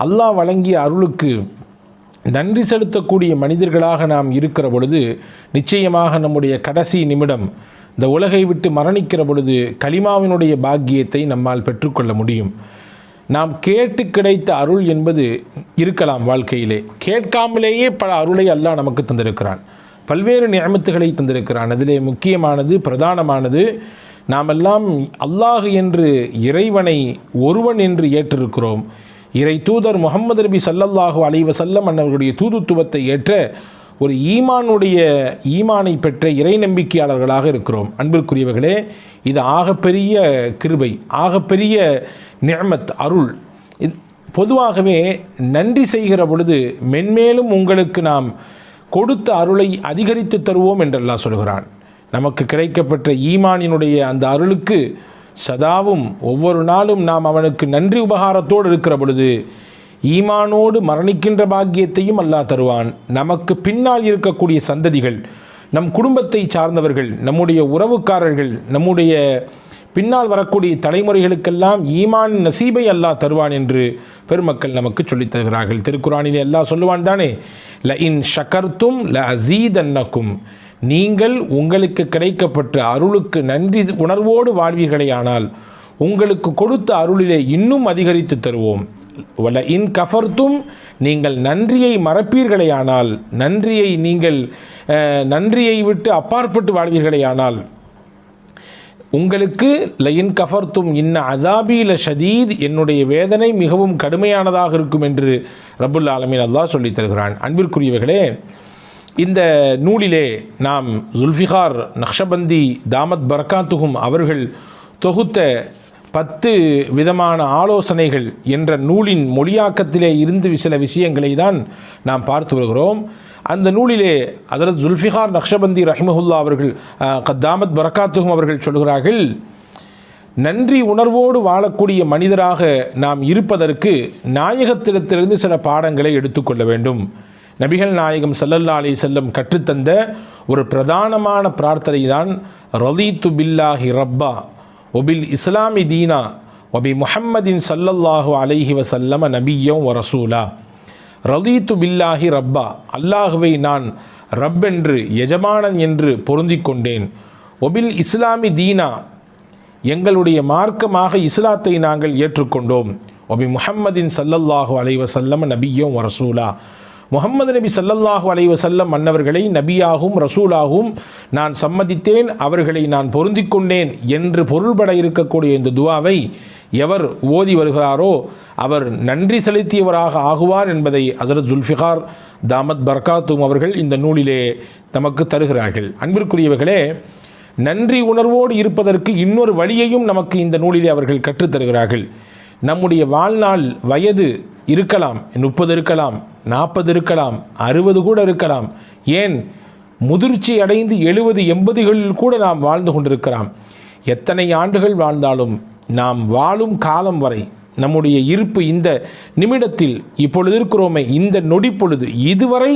அல்லாஹ் வழங்கிய அருளுக்கு நன்றி செலுத்தக்கூடிய மனிதர்களாக நாம் இருக்கிற பொழுது நிச்சயமாக நம்முடைய கடைசி நிமிடம் இந்த உலகை விட்டு மரணிக்கிற பொழுது கலிமாவினுடைய பாக்கியத்தை நம்மால் பெற்றுக்கொள்ள முடியும். நாம் கேட்டு கிடைத்த அருள் என்பது இருக்கலாம். வாழ்க்கையிலே கேட்காமலேயே பல அருளை அல்லாஹ் நமக்கு தந்திருக்கிறான், பல்வேறு நியமத்துகளை தந்திருக்கிறான். அதிலே முக்கியமானது, பிரதானமானது, நாமெல்லாம் அல்லாஹ் என்று இறைவனை ஒருவன் என்று ஏற்றிருக்கிறோம். இறை தூதர் முஹம்மது நபி ஸல்லல்லாஹு அலைஹி வஸல்லம் அவர்களுடைய தூதுத்துவத்தை ஏற்ற ஒரு ஈமானை பெற்ற இறை நம்பிக்கையாளர்களாக இருக்கிறோம். அன்பிற்குரியவர்களே, இது ஆகப்பெரிய கிருபை, ஆகப்பெரிய நிஅமத், அருள். பொதுவாகவே நன்றி செய்கிற பொழுது மென்மேலும் உங்களுக்கு நாம் கொடுத்த அருளை அதிகரித்து தருவோம் என்று அல்லாஹ் சொல்கிறான். நமக்கு கிடைக்கப்பட்ட ஈமானினுடைய அந்த அருளுக்கு சதாவும் ஒவ்வொரு நாளும் நாம் அவனுக்கு நன்றி உபகாரத்தோடு இருக்கிற பொழுது ஈமானோடு மரணிக்கின்ற பாக்கியத்தையும் அல்லாஹ் தருவான். நமக்கு பின்னால் இருக்கக்கூடிய சந்ததிகள், நம் குடும்பத்தை சார்ந்தவர்கள், நம்முடைய உறவுக்காரர்கள், நம்முடைய பின்னால் வரக்கூடிய தலைமுறைகளுக்கெல்லாம் ஈமான் நசீபை அல்லாஹ் தருவான் என்று பெருமக்கள் நமக்கு சொல்லித் தருகிறார்கள். திருக்குரானிலே அல்லாஹ் சொல்லுவான் தானே, ல இன் ஷக்கர்த்தும் ல அஸீதன்னக்கும், நீங்கள் உங்களுக்கு கிடைக்கப்பட்ட அருளுக்கு நன்றி உணர்வோடு வாழ்வீர்களே ஆனால் உங்களுக்கு கொடுத்த அருளிலே இன்னும் அதிகரித்து தருவோம். வல இன் கஃபர்த்தும், நீங்கள் நன்றியை மறப்பீர்களே ஆனால், நன்றியை விட்டு அப்பாற்பட்டு வாழ்வீர்களே ஆனால் உங்களுக்கு லயின் கஃபர்த்தும் இன்ன அதாபி ல ஷதீத், என்னுடைய வேதனை மிகவும் கடுமையானதாக இருக்கும் என்று ரப்புல் ஆலமீன் அல்லாஹ் சொல்லித் தருகிறான். அன்பிற்குரியவர்களே, இந்த நூலிலே நாம் ஜுல்ஃபிகார் நக்ஷபந்தி தாமத் பரக்காத்துஹும் அவர்கள் தொகுத்த 10 விதமான ஆலோசனைகள் என்ற நூலின் மொழியாக்கத்திலே இருந்து சில விஷயங்களை தான் நாம் பார்த்து வருகிறோம். அந்த நூலிலே ஹஜ்ரத் ஜுல்ஃபிகார் நக்ஷபந்தி ரஹிமஹுல்லா அவர்கள், தாமத் பரக்காத்துஹும் அவர்கள் சொல்கிறார்கள், நன்றி உணர்வோடு வாழக்கூடிய மனிதராக நாம் இருப்பதற்கு நாயகத்திடத்திலிருந்து சில பாடங்களை எடுத்துக்கொள்ள வேண்டும். நபிகள் நாயகம் ஸல்லல்லாஹு அலைஹி வஸல்லம் கற்றுத்தந்த ஒரு பிரதானமான பிரார்த்தனை தான் ரதீத்து பில்லாஹி ரப்பா ஒபில் இஸ்லாமி தீனா ஒபி முஹம்மதின் ஸல்லல்லாஹு அலைஹி வஸல்லம் நபிய்யம் வ ரசூலா. ரதீத்து பில்லாஹி ரப்பா, அல்லாஹுவை நான் ரப் என்று, எஜமானன் என்று பொருந்தி கொண்டேன். ஒபில் இஸ்லாமி தீனா, எங்களுடைய மார்க்கமாக இஸ்லாத்தை நாங்கள் ஏற்றுக்கொண்டோம். ஒபி முஹம்மதின் ஸல்லல்லாஹு அலைஹி வஸல்லம் நபிய்யம் வ ரசூலா, முஹம்மது நபி ஸல்லல்லாஹு அலைஹி வஸல்லம் மன்னவர்களை நபியாகவும் ரசூலாகவும் நான் சம்மதித்தேன், அவர்களை நான் பொருந்தி கொண்டேன் என்று பொருள்பட இருக்கக்கூடிய இந்த துவாவை எவர் ஓதி வருகிறாரோ அவர் நன்றி செலுத்தியவராக ஆகுவார் என்பதை ஹஜ்ரத் ஜுல்ஃபிகார் தாமத் பரக்காத்தும் அவர்கள் இந்த நூலிலே நமக்கு தருகிறார்கள். அன்பிற்குரியவர்களே, நன்றி உணர்வோடு இருப்பதற்கு இன்னொரு வழியையும் நமக்கு இந்த நூலிலே அவர்கள் கற்றுத்தருகிறார்கள். நம்முடைய வாழ்நாள் வயது இருக்கலாம், 30 இருக்கலாம், 40 இருக்கலாம், 60 கூட இருக்கலாம், ஏன் முதிர்ச்சி அடைந்து 70, 80களில் கூட நாம் வாழ்ந்து கொண்டிருக்கிறோம். எத்தனை ஆண்டுகள் வாழ்ந்தாலும் நாம் வாழும் காலம் வரை நம்முடைய இருப்பு இந்த நிமிடத்தில் இப்பொழுது இருக்கிறோமே, இந்த நொடி பொழுது இதுவரை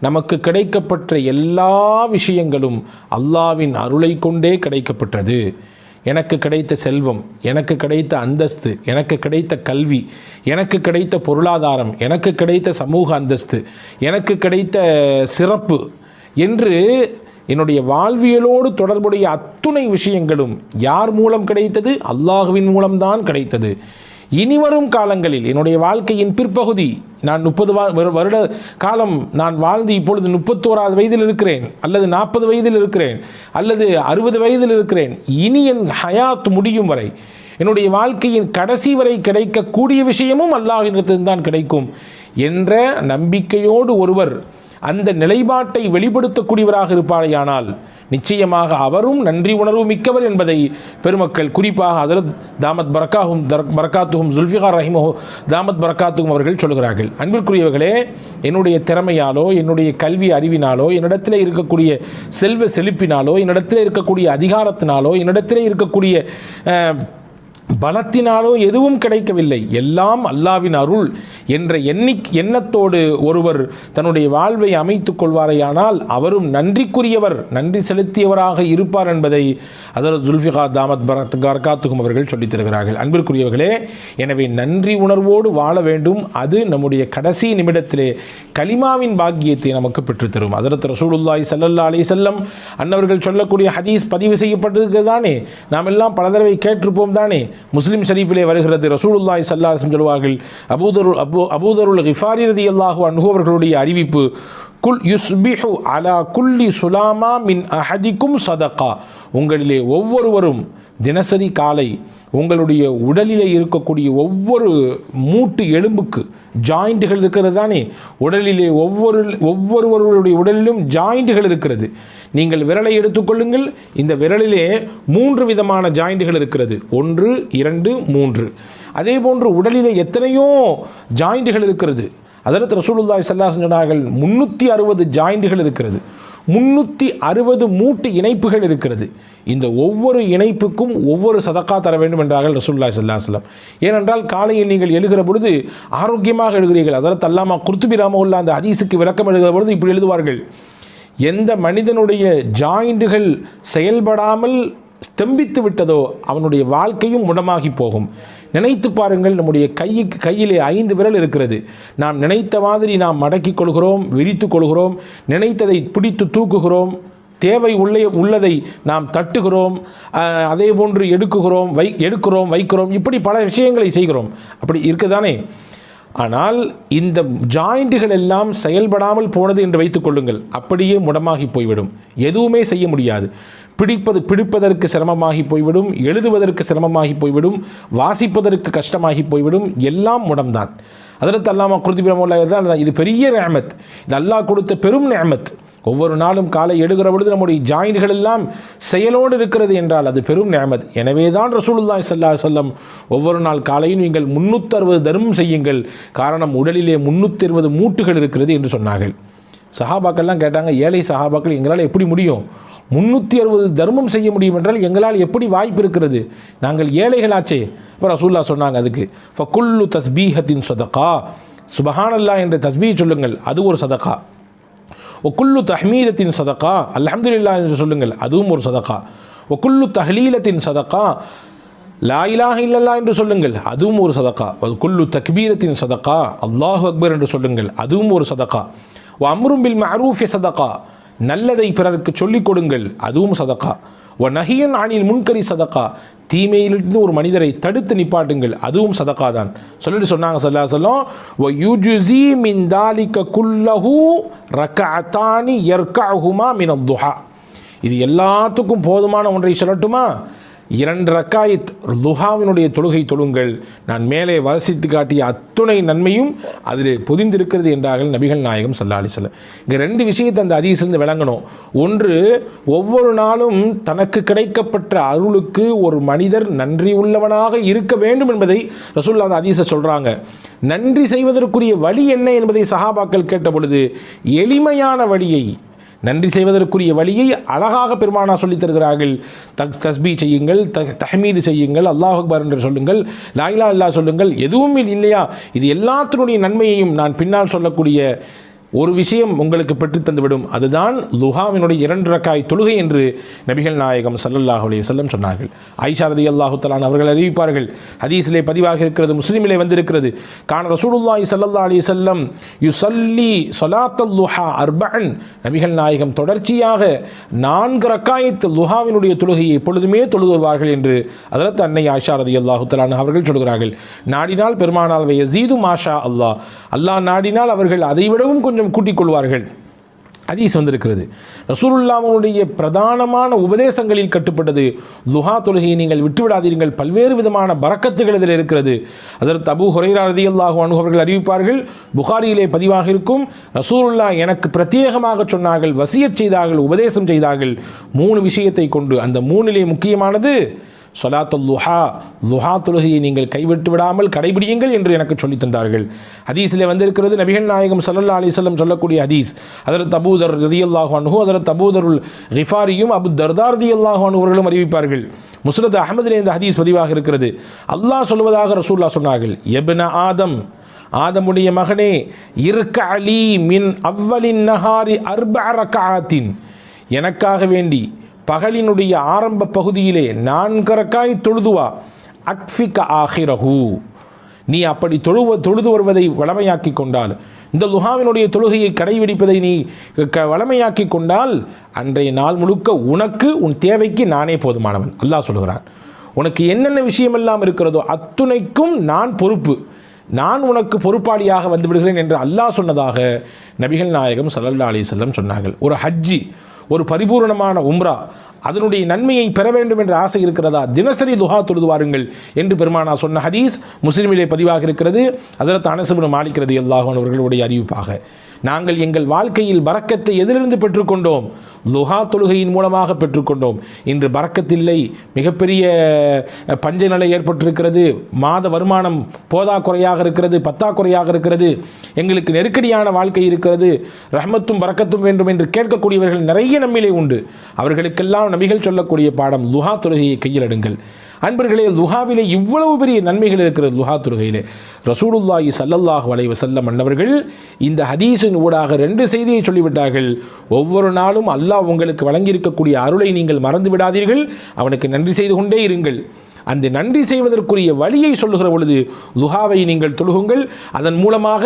நமக்கு கிடைக்கப்பட்ட எல்லா விஷயங்களும் அல்லாஹ்வின் அருளை கொண்டே கிடைக்கப்பட்டது. எனக்கு கிடைத்த செல்வம், எனக்கு கிடைத்த அந்தஸ்து, எனக்கு கிடைத்த கல்வி, எனக்கு கிடைத்த பொருளாதாரம், எனக்கு கிடைத்த சமூக அந்தஸ்து, எனக்கு கிடைத்த சிறப்பு என்று என்னுடைய வாழ்வியலோடு தொடர்புடைய அத்துணை விஷயங்களும் யார் மூலம் கிடைத்தது? அல்லாஹுவின் மூலம்தான் கிடைத்தது. இனிவரும் காலங்களில் என்னுடைய வாழ்க்கையின் பிற்பகுதி, நான் 30 வருட காலம் நான் வாழ்ந்து இப்பொழுது 31வது வயதில் இருக்கிறேன், அல்லது 40 வயதில் இருக்கிறேன், அல்லது 60 வயதில் இருக்கிறேன். இனி என் ஹயாத் முடியும் வரை, என்னுடைய வாழ்க்கையின் கடைசி வரை கிடைக்கக்கூடிய விஷயமும் அல்லாஹ்விடத்தில் தான் கிடைக்கும் என்ற நம்பிக்கையோடு ஒருவர் அந்த நிலைப்பாட்டை வெளிப்படுத்தக்கூடியவராக இருப்பாரையானால் நிச்சயமாக அவரும் நன்றி உணர்வு மிக்கவர் என்பதை பெருமக்கள், குறிப்பாக ஹஜ்ரத் தாமத் பரக்காத்துஹும் ஜுல்ஃபிகார் தாமத் பரக்காத்துஹும் அவர்கள் சொல்கிறார்கள். அன்பிற்குரியவர்களே, என்னுடைய திறமையாலோ, என்னுடைய கல்வி அறிவினாலோ, என்னிடத்தில் இருக்கக்கூடிய செல்வ செழிப்பினாலோ, என்னிடத்தில் இருக்கக்கூடிய அதிகாரத்தினாலோ, என்னிடத்தில் இருக்கக்கூடிய பலத்தினாலோ எதுவும் கிடைக்கவில்லை, எல்லாம் அல்லாவின் அருள் என்ற எண்ணத்தோடு ஒருவர் தன்னுடைய வாழ்வை அமைத்துக் கொள்வாரையானால் அவரும் நன்றிக்குரியவர், நன்றி செலுத்தியவராக இருப்பார் என்பதை ஹஸரத் ஜுல்ஃபிகார் தாமத் பரகாத்துஹும் அவர்கள் சொல்லித் தருகிறார்கள். அன்பிற்குரியவர்களே, எனவே நன்றி உணர்வோடு வாழ வேண்டும். அது நம்முடைய கடைசி நிமிடத்திலே கலிமாவின் பாக்கியத்தை நமக்கு பெற்றுத்தரும். ஹஸரத் ரசூலுல்லாஹி ஸல்லல்லாஹு அலைஹி வஸல்லம் அன்னவர்கள் சொல்லக்கூடிய ஹதீஸ் பதிவு செய்யப்பட்டிருக்கிறது தானே, நாம் எல்லாம் பல தடவை கேட்டிருப்போம் தானே. முஸ்லிம் ஷரீஃபிலே வருகிறது, ரசூலுல்லாஹி ஸல்லல்லாஹு அலைஹி வஸல்லம் சொல்வார்கள், அபூதருல் கிஃபாரி ரலியல்லாஹு அன்ஹு அவர்களுடைய அறிவிப்பு, குல் யுஸ்பிஹு அலா குல்லி சுலாமா மின் அஹதிக்கும் சதகா, உங்களிலே ஒவ்வொருவரும் தினசரி காலை உங்களுடைய உடலிலே இருக்கக்கூடிய ஒவ்வொரு மூட்டு எலும்புக்கு ஜாயிண்ட்டுகள் இருக்கிறது தானே, உடலிலே ஒவ்வொருவருடைய உடலிலும் ஜாயிண்ட்டுகள் இருக்கிறது. நீங்கள் விரலை எடுத்துக்கொள்ளுங்கள், இந்த விரலிலே 3 விதமான ஜாயிண்ட்டுகள் இருக்கிறது, 1 2 3. அதே போன்று உடலிலே எத்தனையோ ஜாயிண்ட்டுகள் இருக்கிறது. ஹஸரத் ரசூலுல்லாஹி ஸல்லல்லாஹு அலைஹி வஸல்லம் சொன்னார்கள் 360 ஜாயிண்ட்டுகள் இருக்கிறது, 360 மூட்டு இணைப்புகள் இருக்கிறது. இந்த ஒவ்வொரு இணைப்புக்கும் ஒவ்வொரு சதக்கா தர வேண்டும் என்றார்கள் ரசூலுல்லாஹி ஸல்லல்லாஹு அலைஹி வஸல்லம். ஏனென்றால் காலையில் நீங்கள் எழுகிற பொழுது ஆரோக்கியமாக எழுகிறீர்கள். ஹஸரத் அல்லாமா குர்துபி ரஹ்மத்துல்லாஹி அந்த ஹதீஸுக்கு விளக்கம் எழுதுகிற பொழுது இப்படி எழுதுவார்கள், எந்த மனிதனுடைய ஜாயிண்டுகள் செயல்படாமல் ஸ்தம்பித்து விட்டதோ அவனுடைய வாழ்க்கையும் முடமாகி போகும். நினைத்து பாருங்கள், நம்முடைய கையிலே 5 விரல் இருக்கிறது. நாம் நினைத்த மாதிரி நாம் மடக்கிக் கொள்கிறோம், விரித்து கொள்கிறோம், நினைத்ததை பிடித்து தூக்குகிறோம், தேவை உள்ளதை நாம் தட்டுகிறோம், அதே போன்று எடுக்கிறோம் வைக்கிறோம், இப்படி பல விஷயங்களை செய்கிறோம். அப்படி இருக்குதானே. ஆனால் இந்த ஜாயிண்ட்டுகள் எல்லாம் செயல்படாமல் போனது என்று வைத்துக் கொள்ளுங்கள், அப்படியே முடமாகி போய்விடும், எதுவுமே செய்ய முடியாது. பிடிப்பதற்கு சிரமமாகி போய்விடும், எழுதுவதற்கு சிரமமாகி போய்விடும், வாசிப்பதற்கு கஷ்டமாகி போய்விடும், எல்லாம் முடம்தான். ஹஸரத் அல்லாமா குர்துபி ரஹ்மத்துல்லாஹி தான், இது பெரிய நிஅமத், இது அல்லாஹ் கொடுத்த பெரும் நிஅமத். ஒவ்வொரு நாளும் காலை எடுக்கிற பொழுது நம்முடைய ஜாயின்கள் எல்லாம் செயலோடு இருக்கிறது என்றால் அது பெரும் நிஅமத். எனவே தான் ரசூலுல்லாஹி ஸல்லல்லாஹு அலைஹி வஸல்லம் ஒவ்வொரு நாள் காலையும் நீங்கள் 360 தர்மம் செய்யுங்கள், காரணம் உடலிலே 360 மூட்டுகள் இருக்கிறது என்று சொன்னார்கள். சஹாபாக்கள்லாம் கேட்டாங்க, ஏழை சஹாபாக்கள், எங்களால் எப்படி முடியும் 360 தர்மம் செய்ய முடியும் என்றால் எங்களால் எப்படி வாய்ப்பு இருக்கிறது, நாங்கள் ஏழைகளாச்சே. இப்போ ரசூலுல்லாஹ் சொன்னாங்க, அதுக்கு ஃபகுல்லு தஸ்பீஹத்தின் சதகா, சுபஹானல்லாஹ் என்ற தஸ்பீஹ் சொல்லுங்கள், அது ஒரு சதகா. ஒக்குல்லு தஹ்மீதத்தின் சதகா, அல்ஹம்துலில்லாஹ் என்று சொல்லுங்கள், அதுவும் ஒரு சதகா. ஒக்குல்லு தஹ்லீலத்தின் சதகா, லா இலாஹ இல்லல்லாஹ் என்று சொல்லுங்கள், அதுவும் ஒரு சதகா. குல்லு தக்பீரத்தின் சதகா, அல்லாஹு அக்பர் என்று சொல்லுங்கள், அதுவும் ஒரு சதகா. அம்ரும் பில் மஅரூஃப் சதகா, நல்லதை பிறருக்கு சொல்லிக் கொடுங்கள், அதுவும் சதகா. நஹியன் அனில் முன்கரி சதகா, தீமையிலிருந்து ஒரு மனிதரை தடுத்து நிப்பாட்டுங்கள், அதுவும் சதகா தான். சொல்லிட்டு சொன்னாங்க ஸல்லல்லாஹு அலைஹி வஸல்லம், வ யுஜ்ஸி மின் தாலிக குல்லஹு ரக்அத்தானி யர்கஉஹுமா மின் அத்-துஹா, இது எல்லாத்துக்கும் போதுமான ஒன்றை சொல்லட்டுமா, 2 ரக்காயத் துஹாவினுடைய தொழுகை தொழுங்கள், நான் மேலே வசித்து காட்டிய அத்துணை நன்மையும் அதில் பொதிந்திருக்கிறது என்றார்கள் நபிகள் நாயகம் ஸல்லல்லாஹு அலைஹி வஸல்லம். இங்கே 2 விஷயத்தை அந்த ஹதீஸிலிருந்து விளங்கணும். ஒன்று, ஒவ்வொரு நாளும் தனக்கு கிடைக்கப்பட்ட அருளுக்கு ஒரு மனிதர் நன்றி உள்ளவனாக இருக்க வேண்டும் என்பதை ரசூலுல்லாஹ் அந்த ஹதீஸை சொல்கிறாங்க. நன்றி செய்வதற்குரிய வழி என்ன என்பதை சஹாபாக்கள் கேட்ட பொழுது எளிமையான வழியை, நன்றி செய்வதற்குரிய வழியை அழகாக பெருமானா சொல்லித் தருகிறார்கள். தஸ்பீ செய்யுங்கள், தஹ்மீது செய்யுங்கள், அல்லாஹ் அக்பர் என்று சொல்லுங்கள், லா இலாஹ இல்லல்லாஹ் சொல்லுங்கள், எதுவும் இல்லையா, இது எல்லாத்தினுடைய நன்மையையும் நான் பின்னால் சொல்லக்கூடிய ஒரு விஷயம் உங்களுக்கு பெற்றுத்தந்துவிடும், அதுதான் லுஹாவினுடைய 2 ரக்காய் தொழுகை என்று நபிகள் நாயகம் ஸல்லல்லாஹு அலைஹி வஸல்லம் சொன்னார்கள். ஆயிஷா ரலியல்லாஹு தஆலா அவர்கள் அறிவிப்பார்கள், ஹதீஸிலே பதிவாக இருக்கிறது, முஸ்லிமிலே வந்திருக்கிறது, கான ரசூலுல்லாஹி ஸல்லல்லாஹு அலைஹி வஸல்லம் யுஸல்லி ஸலாத்தல் லுஹா அர்பஅன், நபிகள் நாயகம் தொடர்ச்சியாக 4 ரக்காயத் லுஹாவினுடைய தொழுகையை எப்பொழுதுமே தொழுவார்கள் என்று ஹஜ்ரத் அன்னை ஆயிஷா ரலியல்லாஹு தஆலா அவர்கள் சொல்கிறார்கள். நாடினால் பெருமானால் யஸீது மாஷா அல்லாஹ், அல்லாஹ் நாடினால் அவர்கள் அதைவிடவும் கொஞ்சம் கூட்டிக் கொள்வார்கள். ஹதீஸ் வந்திருக்கிறது. ரசூலுல்லாஹ்வுடைய பிரதானமான உபதேசங்களில் கட்டுப்பட்டது லுஹா தொழுகையை நீங்கள் விட்டுவிடாதீர்கள், பல்வேறு விதமான பரக்கத்துகள் இதில் இருக்கிறது. ஹஜ்ரத் அபூ ஹுரைரா ரலியல்லாஹு அன்ஹு அவர்கள் அறிவிப்பார்கள், புகாரியிலே பதிவாக இருக்கும், ரசூலுல்லாஹ் எனக்கு பிரத்யேகமாக சொன்னார்கள், வசியத் செய்தார்கள், உபதேசம் செய்தார்கள் 3 விஷயத்தை கொண்டு. அந்த 3லே முக்கியமானது சொலாத்துல் லுஹா, லுஹா தொழுகையை நீங்கள் கைவிட்டு விடாமல் கடைபிடியுங்கள் என்று எனக்கு சொல்லித் தந்தார்கள். ஹதீஸில் வந்திருக்கிறது, நபிகள் நாயகம் ஸல்லல்லாஹு அலைஹி வஸல்லம் சொல்லக்கூடிய ஹதீஸ். ஹதரத் அபூதர் ரலியல்லாஹு அன்ஹு, ஹதரத் அபூதருல் கிஃபாரியும் அபு தர்தா ரலியல்லாஹு அன்ஹு அவர்களும் அறிவிப்பார்கள். முஸ்னத் அஹ்மதிலே இந்த ஹதீஸ் பதிவாக இருக்கிறது. அல்லாஹ் சொல்வதாக ரசூலுல்லாஹ் சொன்னார்கள், எப்ன ஆதம், ஆதமுடைய மகனே, இர்க அலி மின் அவ்வலின் நஹாரி அர்பஅ ரக்அத்தின், எனக்காக வேண்டி பகலினுடைய ஆரம்ப பகுதியிலே 4 ரக்காய் தொழுதுவா, அக்ஃபிக ஆஹிரஹு, நீ அப்படி தொழுது வருவதை வளமையாக்கி கொண்டால், இந்த லுஹாவினுடைய தொழுகையை கடைபிடிப்பதை நீ வளமையாக்கி கொண்டால், அன்றைய நாள் முழுக்க உனக்கு உன் தேவைக்கு நானே போதுமானவன். அல்லாஹ் சொல்கிறான், உனக்கு என்னென்ன விஷயமெல்லாம் இருக்கிறதோ அத்துணைக்கும் நான் பொறுப்பு, நான் உனக்கு பொறுப்பாளியாக வந்து விடுகிறேன் என்று அல்லாஹ் சொன்னதாக நபிகள் நாயகம் ஸல்லல்லாஹு அலைஹி வஸல்லம் சொன்னார்கள். ஒரு ஹஜ்ஜி, ஒரு பரிபூர்ணமான உம்ரா, அதனுடைய நன்மையை பெற வேண்டும் என்ற ஆசை இருக்கிறதா, தினசரி துஹா தொழுது வாருங்கள் என்று பெருமானா சொன்ன ஹதீஸ் முஸ்லிமிலே பதிவாக இருக்கிறது. ஹஸரத் அனஸ் இப்னு மாலிக் ரலியல்லாஹு அன்ஹு அவர்களுடைய அறிவிப்பாக, நாங்கள் எங்கள் வாழ்க்கையில் பரக்கத்தை எதிலிருந்து பெற்றுக்கொண்டோம்? லுஹா தொழுகையின் மூலமாக பெற்றுக்கொண்டோம். இன்று பரக்கத்தில்லை, மிகப்பெரிய பஞ்ச நிலை ஏற்பட்டிருக்கிறது, மாத வருமானம் போதாக்குறையாக இருக்கிறது, பத்தாக்குறையாக இருக்கிறது, எங்களுக்கு நெருக்கடியான வாழ்க்கை இருக்கிறது, ரஹ்மத்தும் பரக்கத்தும் வேண்டும் என்று கேட்கக்கூடியவர்கள் நிறைய நம்மிலே உண்டு. அவர்களுக்கெல்லாம் நபிகள் சொல்லக்கூடிய பாடம், லுஹா தொழுகையை கையில் எடுங்கள். அன்பர்களே, லுஹாவிலே இவ்வளவு பெரிய நன்மைகள் இருக்கிறது. லுஹா தொழுகையிலே ரசூலுல்லாஹி ஸல்லல்லாஹு அலைஹி வஸல்லம் அன்னவர்கள் இந்த ஹதீஸின் ஊடாக 2 செய்தியை சொல்லிவிட்டார்கள். ஒவ்வொரு நாளும் அல்லாஹ் உங்களுக்கு வழங்கியிருக்கக்கூடிய அருளை நீங்கள் மறந்து விடாதீர்கள், அவனுக்கு நன்றி செய்து கொண்டே இருங்கள். அந்த நன்றி செய்வதற்குரிய வழியை சொல்லுகிற பொழுது லுஹாவை நீங்கள் தொழுகுங்கள். அதன் மூலமாக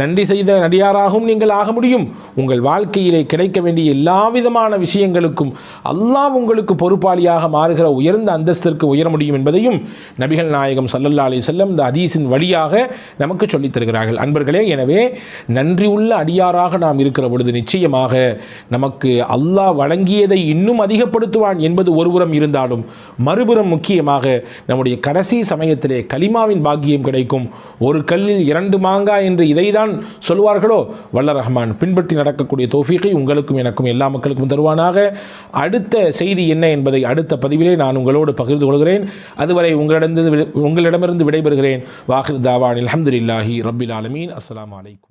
நன்றி செய்த நடிகாராகவும் நீங்கள் ஆக முடியும். உங்கள் வாழ்க்கையிலே கிடைக்க வேண்டிய எல்லா விதமான விஷயங்களுக்கும் அல்லாஹ் உங்களுக்கு பொறுப்பாளியாக மாறுகிற உயர்ந்த அந்தஸ்திற்கு உயர முடியும் என்பதையும் நபிகள் நாயகம் ஸல்லல்லாஹு அலைஹி வஸல்லம் இந்த ஹதீஸின் வழியாக நமக்கு சொல்லித் தருகிறார்கள். அன்பர்களே, எனவே நன்றி உள்ள அடியாராக நாம் இருக்கிற பொழுது நிச்சயமாக நமக்கு அல்லாஹ் வழங்கியதை இன்னும் அதிகப்படுத்துவான் என்பது ஒருபுறம் இருந்தாலும், மறுபுறம் முக்கியமாக நம்முடைய கடைசி சமயத்திலே கலிமாவின் பாக்கியம் கிடைக்கும். ஒரு கல்லில் 2 மாங்காய் என்று இதைதான் சொல்வார்களோ, வல்ல ரஹ்மான் பின்பற்றி நடக்கக்கூடிய தௌஃபீகை உங்களுக்கும் எனக்கும் எல்லா மக்களுக்கும் தருவானாக. அடுத்த செய்தி என்ன என்பதை அடுத்த பதிவிலே நான் உங்களோடு பகிர்ந்து கொள்கிறேன். அதுவரை உங்களிடமிருந்து விடைபெறுகிறேன். வாஹிர் தாவான் அல்ஹம்துலில்லாஹி ரப்பில் ஆலமீன். அஸ்ஸலாமு அலைக்கும்.